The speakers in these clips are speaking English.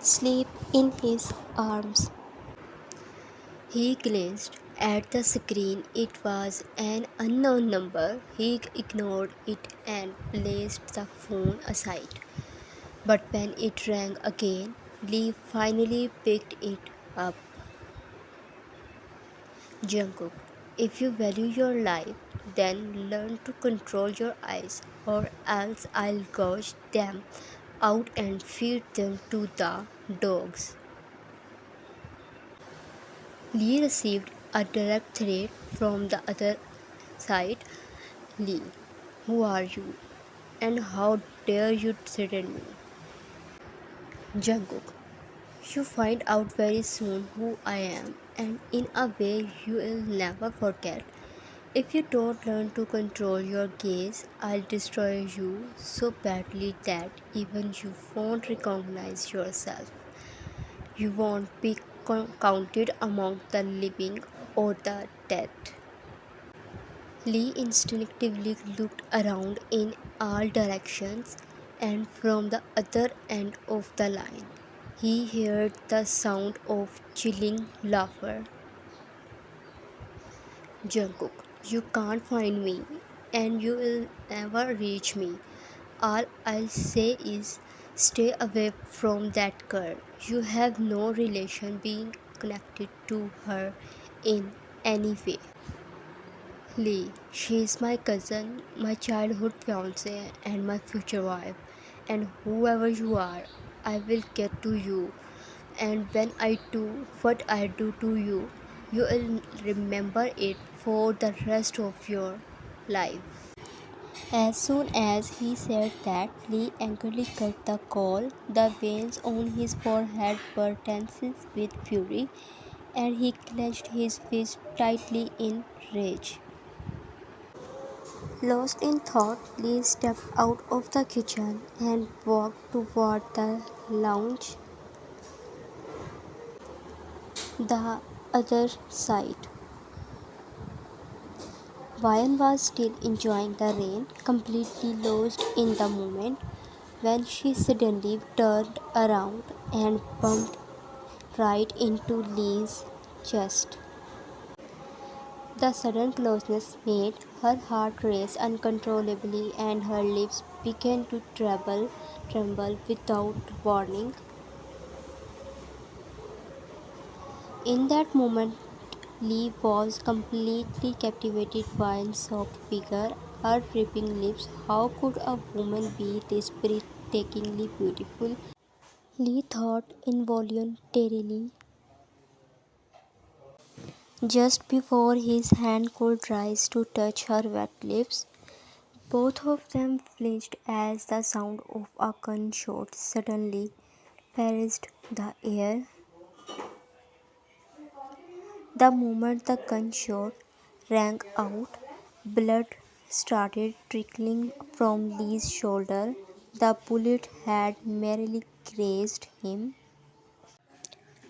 sleep in his arms. He glanced at the screen. It was an unknown number. He ignored it and placed the phone aside. But when it rang again, Lee finally picked it up. Jungkook, if you value your life, then learn to control your eyes, or else I'll gouge them out and feed them to the dogs. Lee received a direct threat from the other side. Lee, who are you? And how dare you threaten me? Jungkook, you find out very soon who I am, and in a way you will never forget. If you don't learn to control your gaze, I'll destroy you so badly that even you won't recognize yourself. You won't be counted among the living or the dead. Lee instinctively looked around in all directions, and from the other end of the line, he heard the sound of chilling laughter. Jungkook, you can't find me, and you will never reach me. All I'll say is stay away from that girl. You have no relation being connected to her in any way. Lee, she is my cousin, my childhood fiance, and my future wife. And whoever you are, I will get to you. And when I do what I do to you, you will remember it for the rest of your life. As soon as he said that, Lee angrily cut the call. The veins on his forehead were tense with fury, and he clenched his fist tightly in rage. Lost in thought, Lee stepped out of the kitchen and walked toward the lounge, the other side. Vian was still enjoying the rain, completely lost in the moment, when she suddenly turned around and bumped right into Lee's chest. The sudden closeness made her heart race uncontrollably and her lips began to tremble without warning. In that moment, Lee was completely captivated by Vian's soft figure, her dripping lips. How could a woman be this breathtakingly beautiful? Lee thought involuntarily. Just before his hand could rise to touch her wet lips, both of them flinched as the sound of a gunshot suddenly pierced the air. The moment the gunshot rang out, blood started trickling from Lee's shoulder. The bullet had merely grazed him.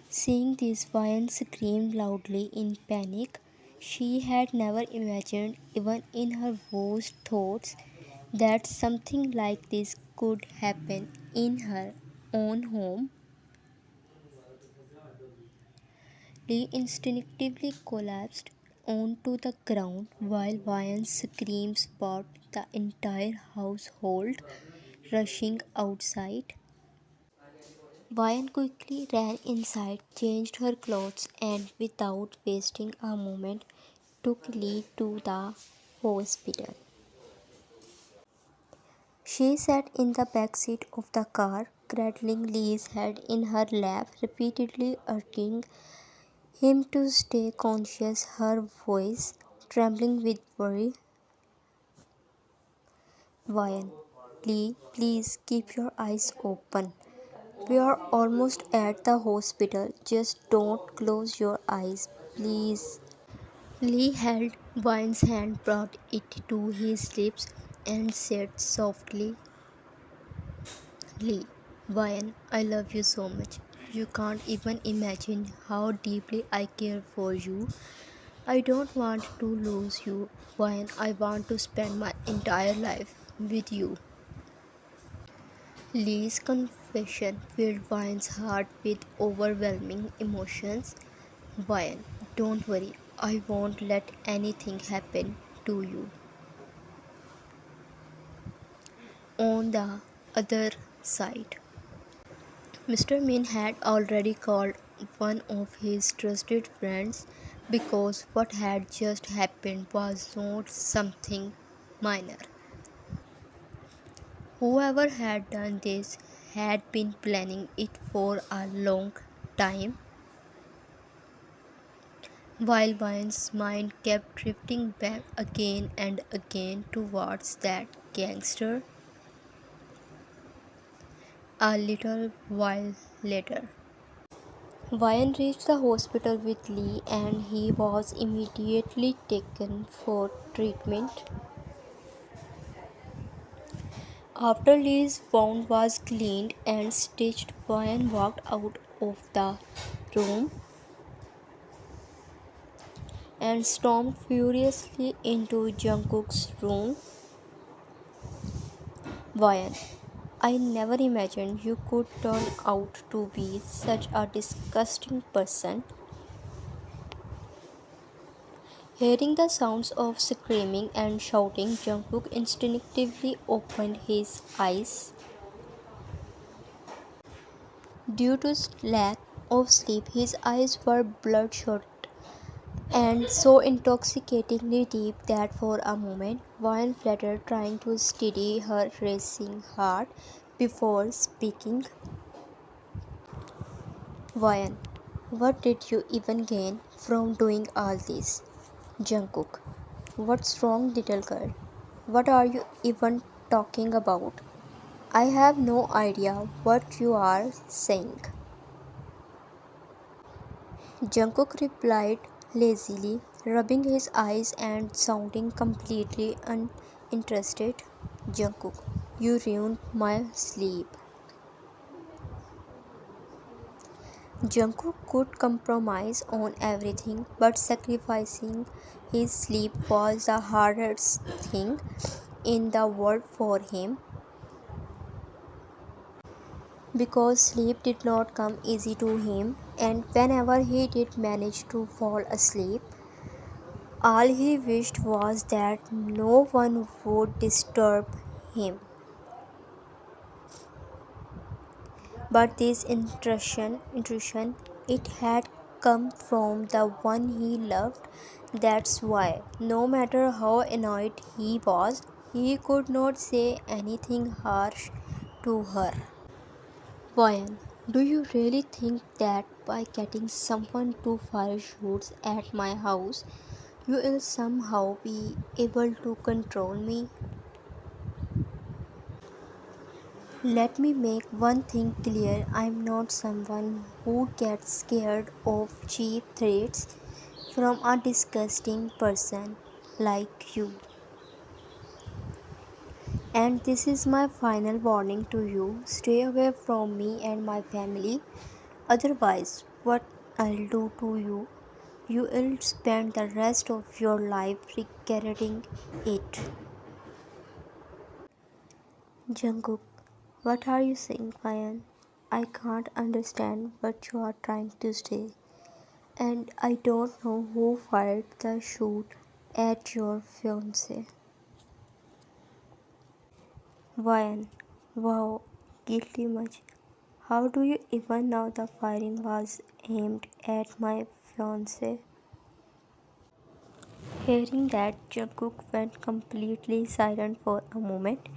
Seeing this, Vian screamed loudly in panic. She had never imagined, even in her worst thoughts, that something like this could happen in her own home. Lee instinctively collapsed onto the ground while Vian's screams brought the entire household rushing outside. Vian quickly ran inside, changed her clothes, and without wasting a moment, took Lee to the hospital. She sat in the back seat of the car, cradling Lee's head in her lap, repeatedly urging him to stay conscious, her voice trembling with worry. Vian, Lee, please keep your eyes open. We are almost at the hospital. Just don't close your eyes, please. Lee held Vian's hand, brought it to his lips, and said softly, Lee, Vian, I love you so much. You can't even imagine how deeply I care for you. I don't want to lose you, Vian. I want to spend my entire life with you. Lee's situation filled Vian's heart with overwhelming emotions. Vian, don't worry, I won't let anything happen to you. On the other side, Mr. Min had already called one of his trusted friends because what had just happened was not something minor. Whoever had done this had been planning it for a long time. While Vine's mind kept drifting back again and again towards that gangster, a little while later, Vine reached the hospital with Lee and he was immediately taken for treatment. After Lee's wound was cleaned and stitched, Vine walked out of the room and stormed furiously into Jungkook's room. Vine, I never imagined you could turn out to be such a disgusting person. Hearing the sounds of screaming and shouting, Jungkook instinctively opened his eyes. Due to lack of sleep, his eyes were bloodshot and so intoxicatingly deep that for a moment Vine fluttered, trying to steady her racing heart before speaking. Vine, what did you even gain from doing all this? Jungkook, what's wrong, little girl? What are you even talking about? I have no idea what you are saying. Jungkook replied lazily, rubbing his eyes and sounding completely uninterested. Jungkook, you ruined my sleep. Jungkook could compromise on everything, but sacrificing his sleep was the hardest thing in the world for him. Because sleep did not come easy to him, and whenever he did manage to fall asleep, all he wished was that no one would disturb him. But this intrusion, it had come from the one he loved. That's why, no matter how annoyed he was, he could not say anything harsh to her. Ryan, do you really think that by getting someone to fire shots at my house, you will somehow be able to control me? Let me make one thing clear, I'm not someone who gets scared of cheap threats from a disgusting person like you. And this is my final warning to you, stay away from me and my family. Otherwise, what I'll do to you, you will spend the rest of your life regretting it. Jungkook, what are you saying, Ryan? I can't understand what you are trying to say. And I don't know who fired the shot at your fiance. Ryan, wow, guilty much. How do you even know the firing was aimed at my fiance? Hearing that, Jungkook went completely silent for a moment,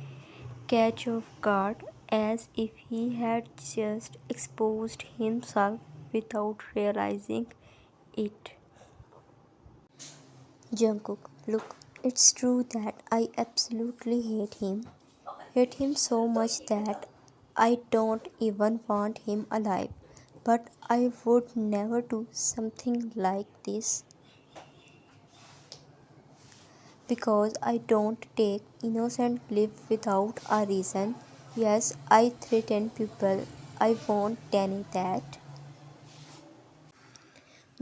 catch off guard, as if he had just exposed himself without realizing it. Jungkook, look, it's true that I absolutely hate him. Hate him so much that I don't even want him alive. But I would never do something like this because I don't take innocent life without a reason. Yes, I threaten people. I won't deny that.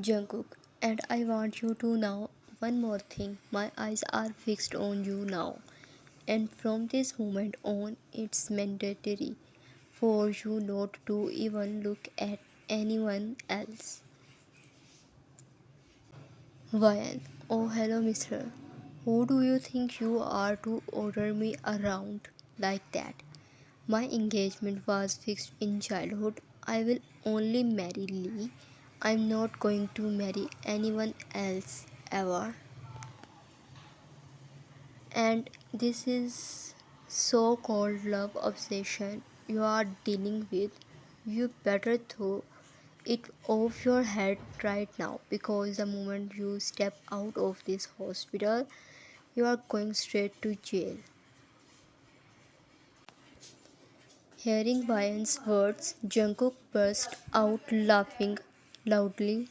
Jungkook, and I want you to know one more thing. My eyes are fixed on you now. And from this moment on, it's mandatory for you not to even look at anyone else. Ryan, oh hello mister. Who do you think you are to order me around like that? My engagement was fixed in childhood. I will only marry Lee. I'm not going to marry anyone else ever. And this is so called love obsession you are dealing with. You better throw it off your head right now because the moment you step out of this hospital, you are going straight to jail. Hearing Ryan's words, Jungkook burst out laughing loudly.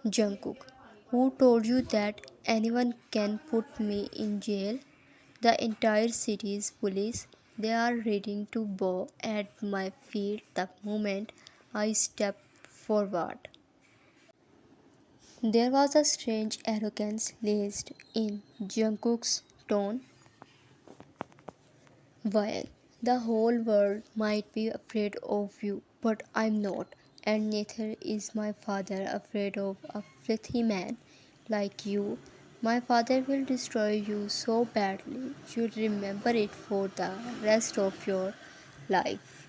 Jungkook, who told you that anyone can put me in jail? The entire city's police, they are ready to bow at my feet the moment I step forward. There was a strange arrogance laced in Jungkook's tone. While the whole world might be afraid of you, but I'm not, and neither is my father afraid of a filthy man like you. My father will destroy you so badly you'll remember it for the rest of your life.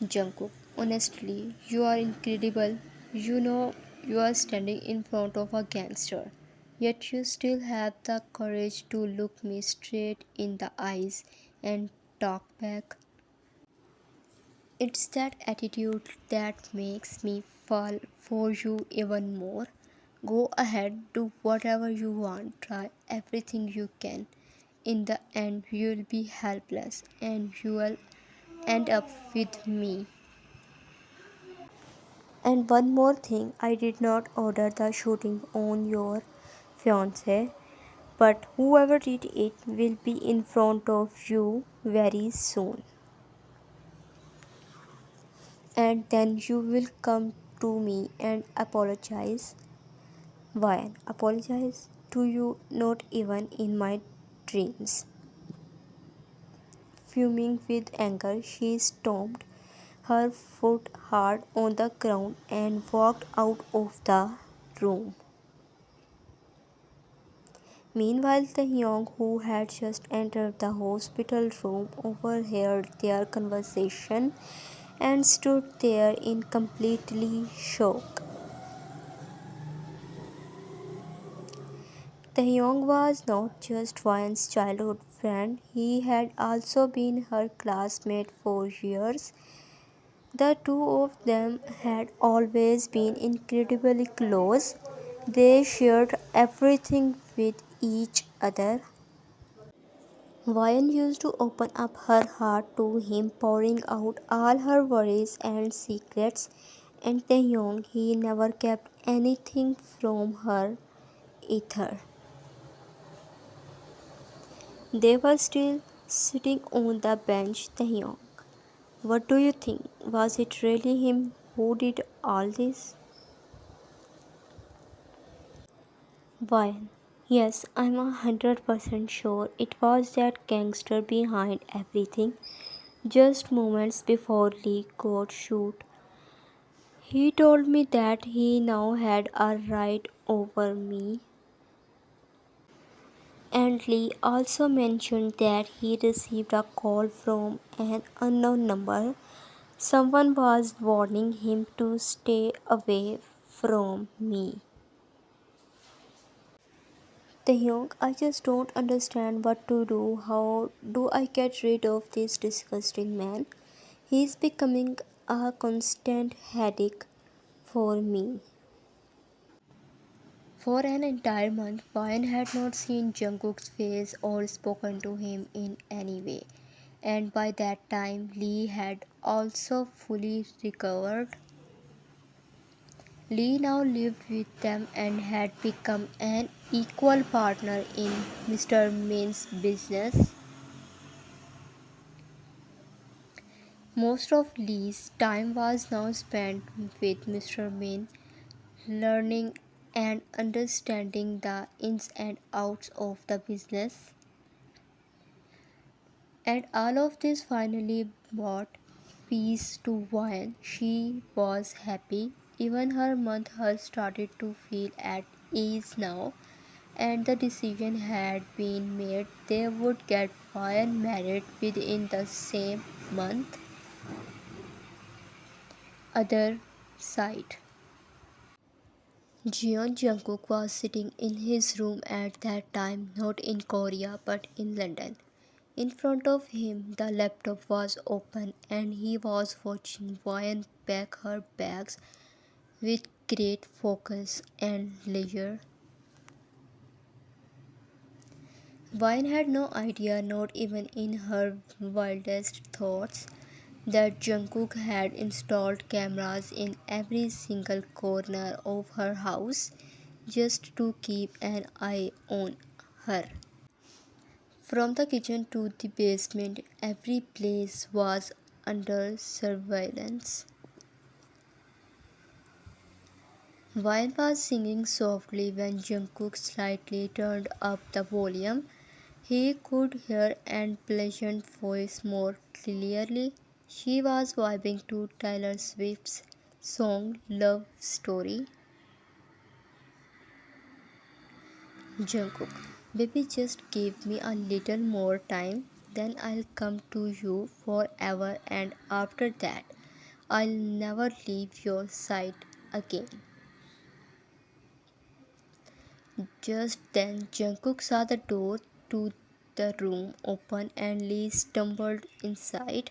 Jungkook, honestly, you are incredible. You know you are standing in front of a gangster, yet you still have the courage to look me straight in the eyes and talk back. It's that attitude that makes me fall for you even more. Go ahead, do whatever you want, try everything you can. In the end, you'll be helpless and you'll end up with me. And one more thing, I did not order the shooting on your fiance, but whoever did it will be in front of you very soon. And then you will come to me and apologize. Why apologize to you? Not even in my dreams. Fuming with anger, she stomped her foot hard on the ground and walked out of the room. Meanwhile, Taehyung, who had just entered the hospital room, overheard their conversation and stood there in completely shock. Taehyung was not just Ryan's childhood friend, he had also been her classmate for years. The two of them had always been incredibly close. They shared everything with each other. Vyan used to open up her heart to him, pouring out all her worries and secrets, and Taehyung, he never kept anything from her either. They were still sitting on the bench. Taehyung, what do you think? Was it really him who did all this? Vyan, yes, I'm 100% sure it was that gangster behind everything. Just moments before Lee got shot, he told me that he now had a right over me, and Lee also mentioned that he received a call from an unknown number. Someone was warning him to stay away from me. Taehyung, I just don't understand what to do. How do I get rid of this disgusting man? He's becoming a constant headache for me. For an entire month, Ryan had not seen Jungkook's face or spoken to him in any way. And by that time, Lee had also fully recovered. Lee now lived with them and had become an equal partner in Mr. Min's business. Most of Lee's time was now spent with Mr. Min, learning and understanding the ins and outs of the business. And all of this finally brought peace to Wine. She was happy. Even her month had started to feel at ease now, and the decision had been made they would get Wine married within the same month. Other side. Jeon Jungkook was sitting in his room at that time, not in Korea but in London. In front of him, the laptop was open and he was watching Wyan pack her bags with great focus and leisure. Wyan had no idea, not even in her wildest thoughts, that Jungkook had installed cameras in every single corner of her house just to keep an eye on her. From the kitchen to the basement, every place was under surveillance. Wine was singing softly when Jungkook slightly turned up the volume. He could hear Anne's pleasant voice more clearly. She was vibing to Taylor Swift's song Love Story. Jungkook, baby, just give me a little more time, then I'll come to you forever, and after that, I'll never leave your side again. Just then, Jungkook saw the door to the room open and Lee stumbled inside.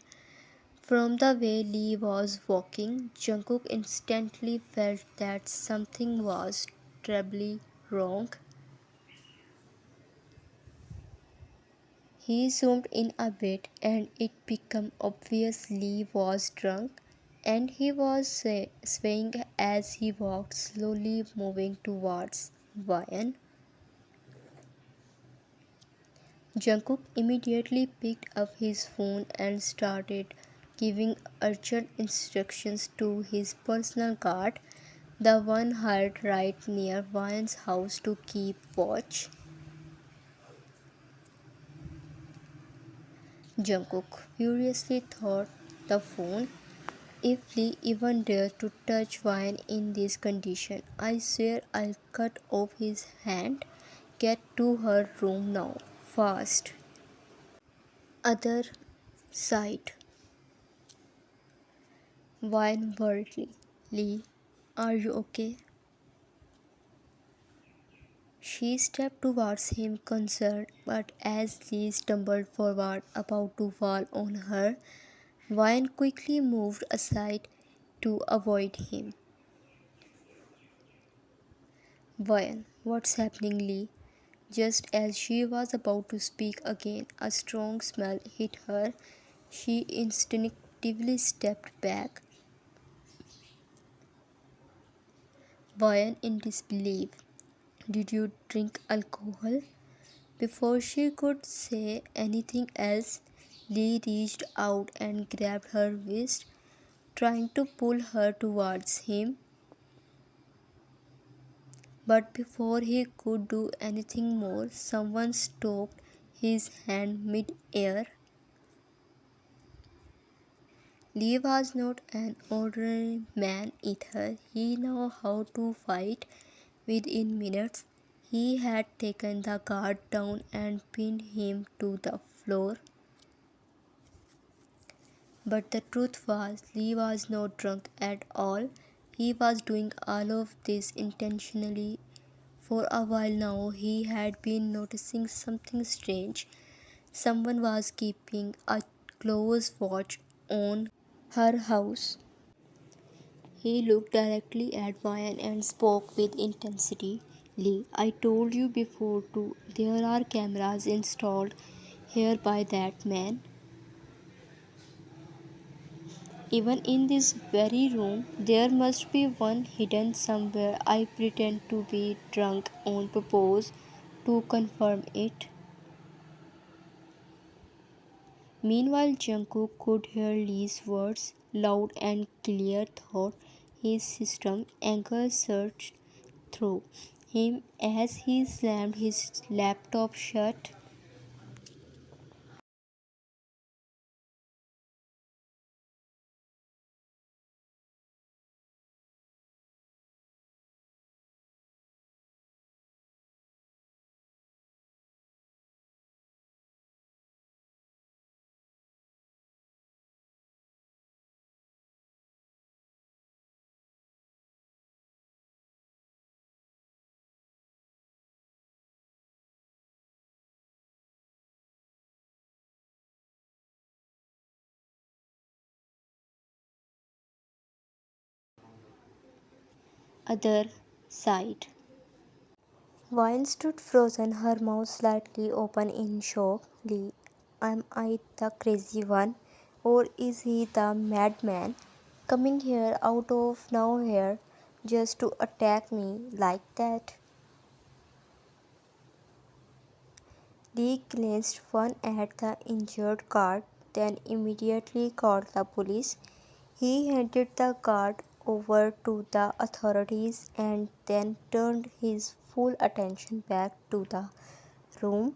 From the way Lee was walking, Jungkook instantly felt that something was terribly wrong. He zoomed in a bit and it became obvious Lee was drunk and he was swaying as he walked, slowly moving towards Ryan. Jungkook immediately picked up his phone and started giving urgent instructions to his personal guard, the one hired right near Ryan's house to keep watch. Jungkook furiously thought the phone. If Lee even dares to touch Ryan in this condition, I swear I'll cut off his hand. Get to her room now, fast. Other side. Ryan worriedly. Lee, are you okay? She stepped towards him concerned, but as Lee stumbled forward about to fall on her, Ryan quickly moved aside to avoid him. Ryan, what's happening, Lee? Just as she was about to speak again, a strong smell hit her. She instinctively stepped back. Ryan in disbelief. Did you drink alcohol? Before she could say anything else, Lee reached out and grabbed her wrist, trying to pull her towards him. But before he could do anything more, someone stopped his hand mid-air. Lee was not an ordinary man either. He knew how to fight within minutes. He had taken the guard down and pinned him to the floor. But the truth was, Lee was not drunk at all. He was doing all of this intentionally. For a while now, he had been noticing something strange. Someone was keeping a close watch on her house. He looked directly at Ryan and spoke with intensity. Lee, I told you before too, there are cameras installed here by that man. Even in this very room, there must be one hidden somewhere. I pretend to be drunk on purpose to confirm it. Meanwhile, Jungkook could hear Lee's words loud and clear through his system. Anger surged through him as he slammed his laptop shut. other side. Vine stood frozen, her mouth slightly open in shock. Lee, am I the crazy one? Or is he the madman coming here out of nowhere just to attack me like that? Lee glanced once at the injured guard, then immediately called the police. He handed the guard over to the authorities and then turned his full attention back to the room.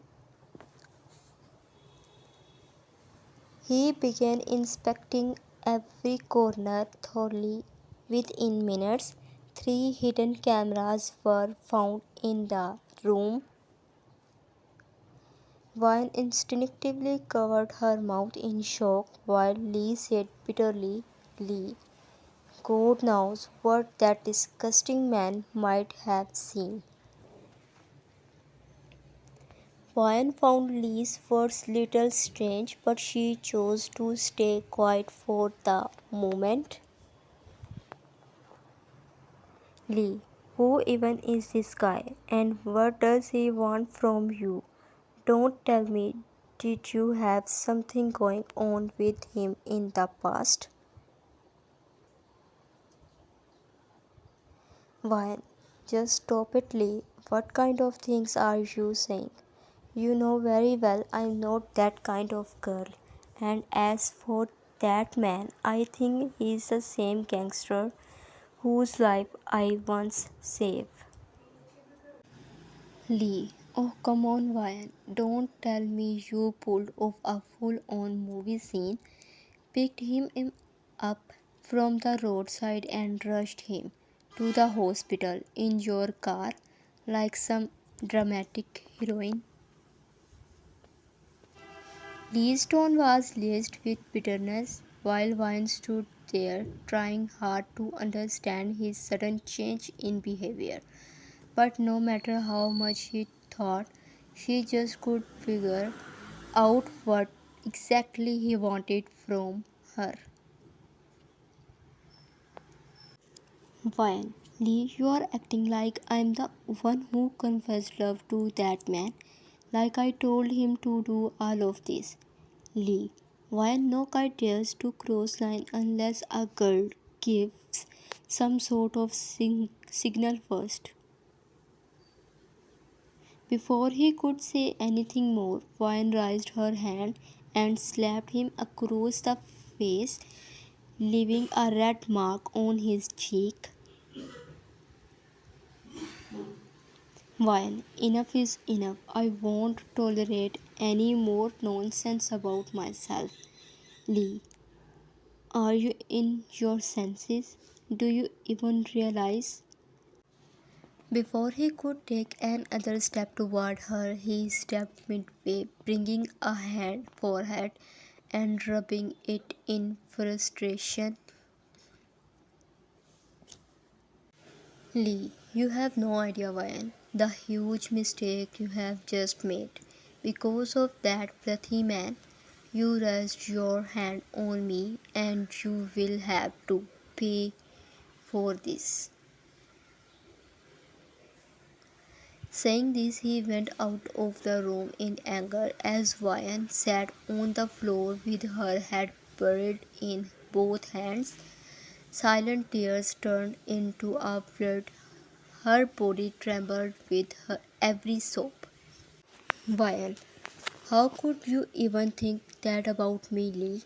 He began inspecting every corner thoroughly. Within minutes, three hidden cameras were found in the room. Vine instinctively covered her mouth in shock while Lee said bitterly, Lee, God knows what that disgusting man might have seen. Vine found Lee's words little strange, but she chose to stay quiet for the moment. Lee, who even is this guy and what does he want from you? Don't tell me, did you have something going on with him in the past? Why, just stop it, Lee. What kind of things are you saying? You know very well I'm not that kind of girl. And as for that man, I think he's the same gangster whose life I once saved. Lee, oh come on, Ryan. Don't tell me you pulled off a full on movie scene, picked him up from the roadside and rushed him to the hospital in your car like some dramatic heroine. Lee's tone was laced with bitterness, while Vine stood there trying hard to understand his sudden change in behavior. But no matter how much he thought, she just could figure out what exactly he wanted from her. Vine, Lee, you are acting like I'm the one who confessed love to that man, like I told him to do all of this. Lee, why no guy dares to cross line unless a girl gives some sort of signal first? Before he could say anything more, Vine raised her hand and slapped him across the face, leaving a red mark on his cheek. Vine, enough is enough. I won't tolerate any more nonsense about myself. Lee, are you in your senses? Do you even realize? Before he could take another step toward her, he stepped midway, bringing a hand forehead and rubbing it in frustration. Lee, you have no idea, Ryan, the huge mistake you have just made. Because of that Prathi man, you raised your hand on me and you will have to pay for this. Saying this, he went out of the room in anger as Ryan sat on the floor with her head buried in both hands. Silent tears turned into a flood. Her body trembled with her every sob. Ryan, how could you even think that about me, Lee?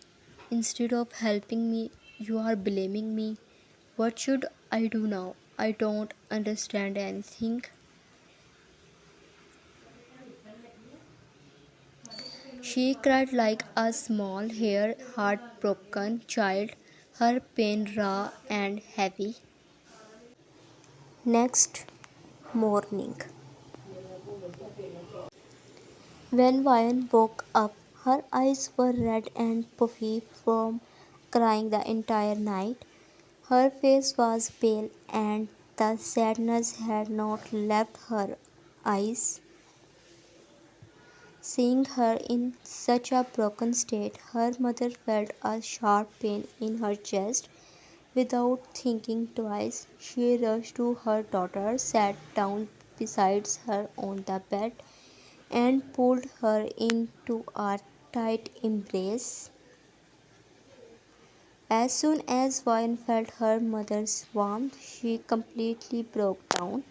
Instead of helping me, you are blaming me. What should I do now? I don't understand anything. She cried like a small, hair heartbroken child, her pain raw and heavy. Next morning, when Vian woke up, her eyes were red and puffy from crying the entire night. Her face was pale, and the sadness had not left her eyes. Seeing her in such a broken state, her mother felt a sharp pain in her chest. Without thinking twice, she rushed to her daughter, sat down beside her on the bed, and pulled her into a tight embrace. As soon as Vine felt her mother's warmth, she completely broke down.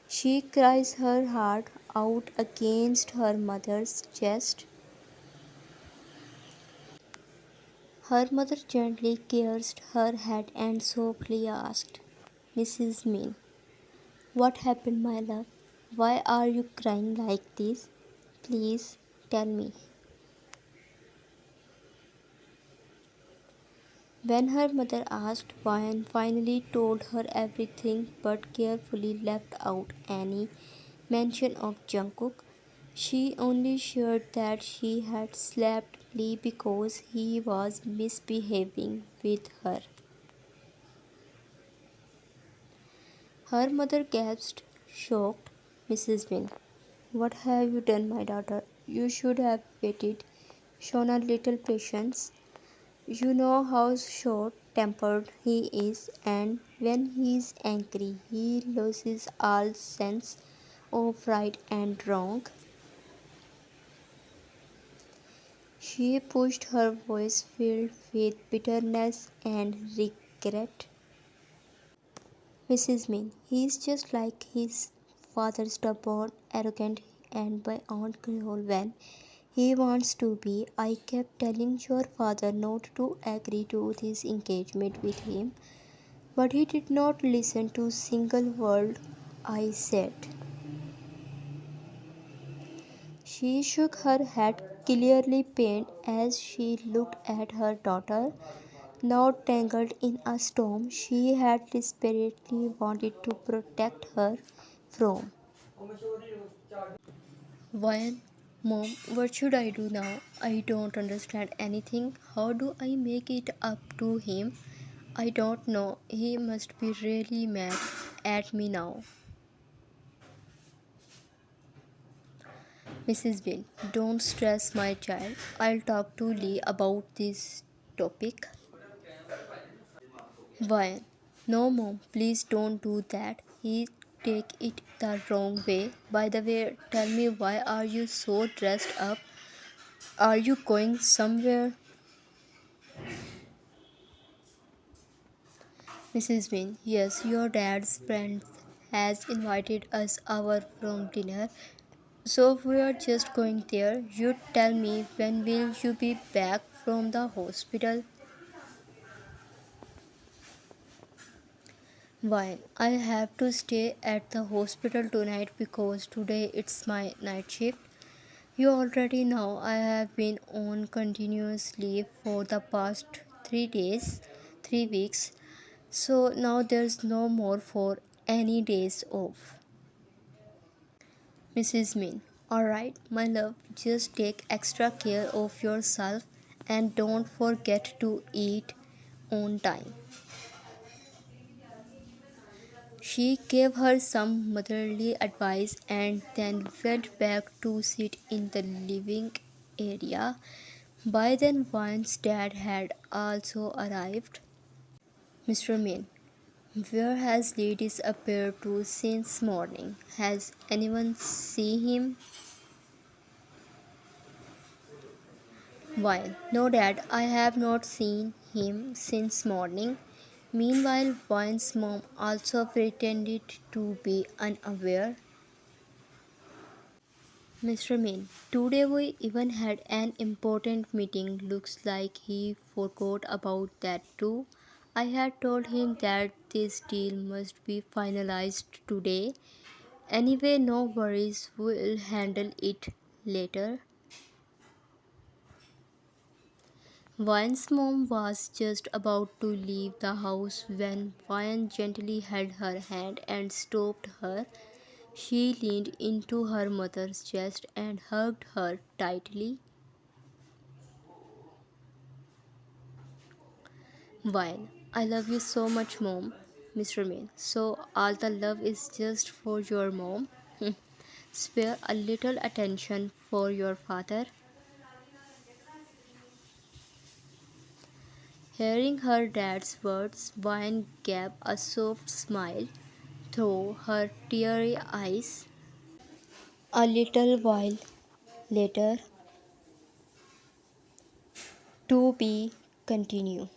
She cries her heart out against her mother's chest. Her mother gently caressed her head and softly asked, Mrs. Min, what happened, my love? Why are you crying like this? Please tell me. When her mother asked, Vian finally told her everything but carefully left out any mention of Jungkook. She only shared that she had slapped Lee because he was misbehaving with her. Her mother gasped, shocked, Mrs. Win. What have you done, my daughter? You should have waited, shown a little patience. You know how short tempered he is, and when he is angry, he loses all sense of right and wrong. She pushed her voice filled with bitterness and regret. Mrs. Min, he is just like his father, stubborn, arrogant, and beyond control when he wants to be. I kept telling your father not to agree to this engagement with him, but he did not listen to a single word I said. She shook her head, clearly pained as she looked at her daughter, now tangled in a storm she had desperately wanted to protect her from. Why, Mom, what should I do now? I don't understand anything. How do I make it up to him? I don't know. He must be really mad at me now. Mrs. Bean, don't stress my child. I'll talk to Lee about this topic. Why? No, Mom, please don't do that. He take it the wrong way. By the way, tell me, why are you so dressed up? Are you going somewhere? Mrs. Bean, yes, your dad's friend has invited us over from dinner. So we are just going there. You tell me, when will you be back from the hospital? Why? I have to stay at the hospital tonight because today it's my night shift. You already know I have been on continuous leave for the past 3 days, 3 weeks. So now there's no more for any days off. Mrs. Min, alright, my love, just take extra care of yourself and don't forget to eat on time. She gave her some motherly advice and then went back to sit in the living area. By then, Vine's dad had also arrived. Mr. Min, where has Lee disappeared to since morning? Has anyone seen him? Wine. No, Dad, I have not seen him since morning. Meanwhile, Vine's mom also pretended to be unaware. Mr. Min, today we even had an important meeting. Looks like he forgot about that too. I had told him that this deal must be finalized today. Anyway, no worries, we'll handle it later. Vian's mom was just about to leave the house when Vian gently held her hand and stopped her. She leaned into her mother's chest and hugged her tightly. Vian, I love you so much, Mom. Mr. Min, so all the love is just for your mom? Spare a little attention for your father. Hearing her dad's words, Vine gave a soft smile through her teary eyes. A little while later, to be continued.